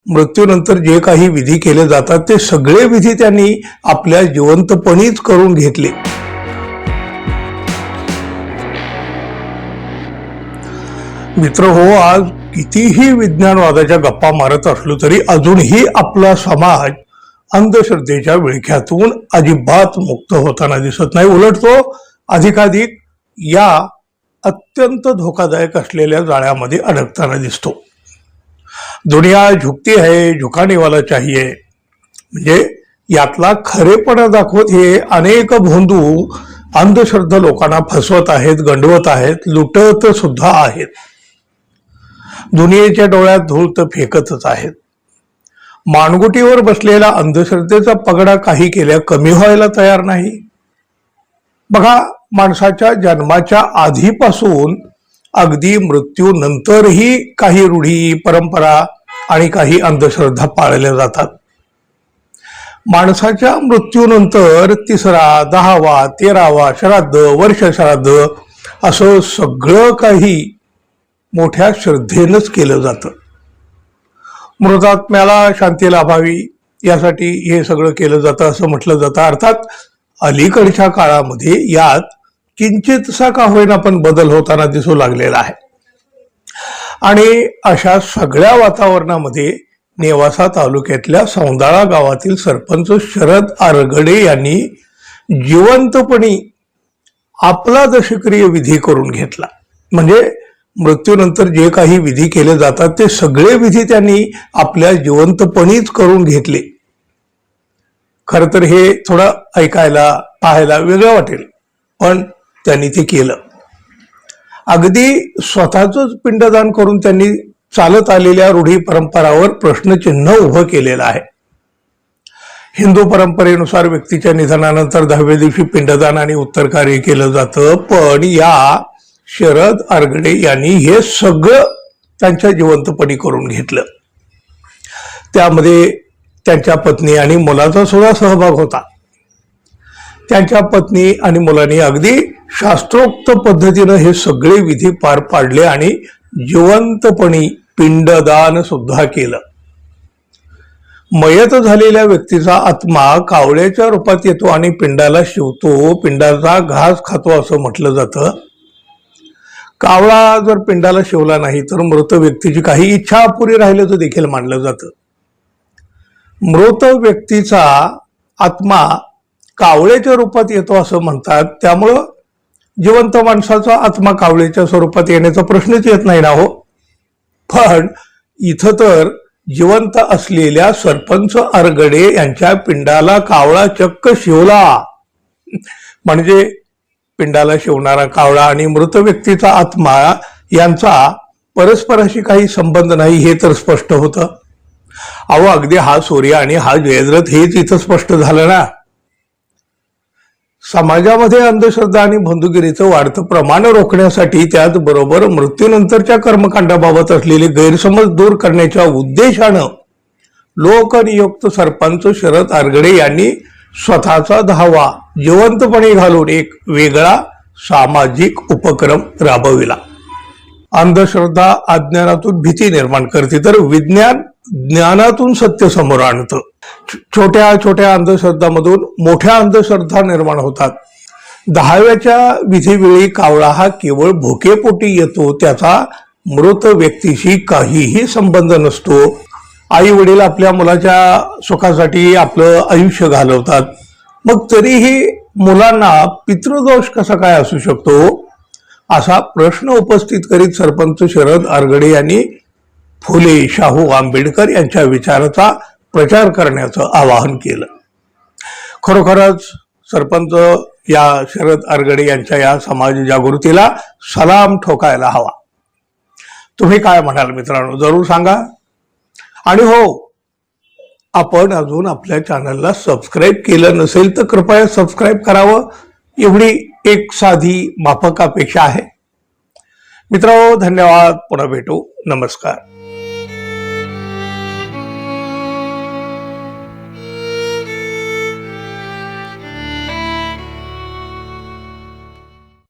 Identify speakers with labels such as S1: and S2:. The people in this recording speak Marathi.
S1: मृत्यूनंतर जे काही विधी केले जातात ते सगळे विधी त्यांनी आपल्या जिवंतपणीच करून घेतले. मित्र हो, आज कितीही विज्ञानवादाच्या गप्पा मारत असलो तरी अजूनही आपला समाज अंधश्रद्धेच्या विळख्यातून अजिबात मुक्त होताना दिसत नाही. उलट तो अधिकाधिक या अत्यंत धोकादायक असलेल्या जाळ्यामध्ये अडकताना दिसतो. दुनिया झुकती है, झुकाने वाला चाहिए, म्हणजे यातला खरेपणा दाखवत हे अनेक भोंदू अंधश्रद्धा लोकांना फसवत आहेत, गंडवत आहेत, लुटत सुद्धा आहेत. दुनियेच्या डोळ्यात धूळ तर फेकतच आहेत. मानगुटीवर बसलेला अंधश्रद्धेचा पगडा काही केल्या कमी व्हायला तयार नाही. बघा, माणसाच्या जन्माच्या आधीपासून अगदी मृत्यूनंतरही काही रूढी, परंपरा आणि काही अंधश्रद्धा पाळल्या जातात. माणसाच्या मृत्यूनंतर 3रा, 10वा, 13वा श्राद्ध, वर्ष श्राद्ध असं सगळं काही मोठ्या श्रद्धेनंच केलं जातं. मृतात्म्याला शांती लाभावी यासाठी हे सगळं केलं जातं असं म्हटलं जातं. अर्थात अलीकडच्या काळामध्ये यात किंचितसा का होईना पण बदल होताना दिसू लागलेला आहे. आणि अशा सगळ्या वातावरणामध्ये नेवासा तालुक्यातल्या सौंदाळा गावातील सरपंच शरद आरगडे यांनी जिवंतपणी आपला दशक्रिय विधी करून घेतला. म्हणजे मृत्यूनंतर जे काही विधी केले जातात ते सगळे विधी त्यांनी आपल्या जिवंतपणीच करून घेतले. खरं तर हे थोडं ऐकायला, पाहायला वेगळं वाटेल, पण त्यांनी ते केलं. अगदी स्वतःच पिंडदान करून त्यांनी चालत आलेल्या रूढी परंपरावर प्रश्नचिन्ह उभं केलेलं आहे. हिंदू परंपरेनुसार व्यक्तीच्या निधनानंतर 10व्या दिवशी पिंडदान आणि उत्तर कार्य केलं जातं. पण या शरद आरगडे यांनी हे सगळं त्यांच्या जिवंतपणी करून घेतलं. त्यामध्ये त्यांच्या पत्नी आणि मुलाचा सुद्धा सहभाग होता. त्यांच्या पत्नी आणि मुलांनी अगदी शास्त्रोक्त पद्धतीनं हे सगळे विधी पार पाडले आणि जिवंतपणी पिंडदान सुद्धा केलं. मयत झालेल्या व्यक्तीचा आत्मा कावळ्याच्या रूपात येतो आणि पिंडाला शिवतो, पिंडाचा घास खातो असं म्हटलं जातं. कावळा जर पिंडाला शिवला नाही तर मृत व्यक्तीची काही इच्छा अपुरी राहिल्याचं देखील मानलं जातं. मृत व्यक्तीचा आत्मा कावळ्याच्या रूपात येतो असं म्हणतात. त्यामुळं जिवंत माणसाचा आत्मा कावळ्याच्या स्वरूपात येण्याचा प्रश्नच येत नाही ना हो. पण इथं तर जिवंत असलेल्या सरपंच आरगडे यांच्या पिंडाला कावळा चक्क शिवला. म्हणजे पिंडाला शिवणारा कावळा आणि मृत व्यक्तीचा आत्मा यांचा परस्पराशी काही संबंध नाही हे तर स्पष्ट होतं. अहो, अगदी हा सूर्य आणि हा जयद्रथ हेच इथं स्पष्ट झालं ना. समाजामध्ये अंधश्रद्धा आणि बंधुगिरीचं वाढतं प्रमाण रोखण्यासाठी, त्याचबरोबर मृत्यूनंतरच्या कर्मकांडाबाबत असलेले गैरसमज दूर करण्याच्या उद्देशानं लोकनियुक्त सरपंच शरद आरगडे यांनी स्वतःचा 10वा जिवंतपणे घालून एक वेगळा सामाजिक उपक्रम राबविला. अंधश्रद्धा अज्ञानातून भीती निर्माण करते तर विज्ञान ज्ञानातून सत्य समोर आणतं. छोट्या छोट्या अंधश्रद्धामधून मोठ्या अंधश्रद्धा निर्माण होतात. 10व्याच्या विधीवेळी कावळा हा केवळ भुकेपोटी येतो, त्याचा मृत व्यक्तीशी काहीही संबंध नसतो. आई वडील आपल्या मुलाच्या सुखासाठी आपलं आयुष्य घालवतात, मग तरीही मुलांना पितृदोष कसा काय असू शकतो असा प्रश्न उपस्थित करीत सरपंच शरद आरगडे यांनी फुले, शाहू आंबेडकर यांच्या विचाराचा प्रचार करण्याचं आवाहन केलं. खरोखरच सरपंच या शरद आरगडे यांच्या या समाज जागृतीला सलाम ठोकायला हवा. तुम्ही काय म्हणाल मित्रांनो, जरूर सांगा. आणि हो, आपण अजून आपल्या चॅनलला सबस्क्राईब केलं नसेल तर कृपया सबस्क्राईब करावं, एवढी एक साधी माफक अपेक्षा आहे. मित्रांनो, धन्यवाद. पुन्हा भेटू. नमस्कार.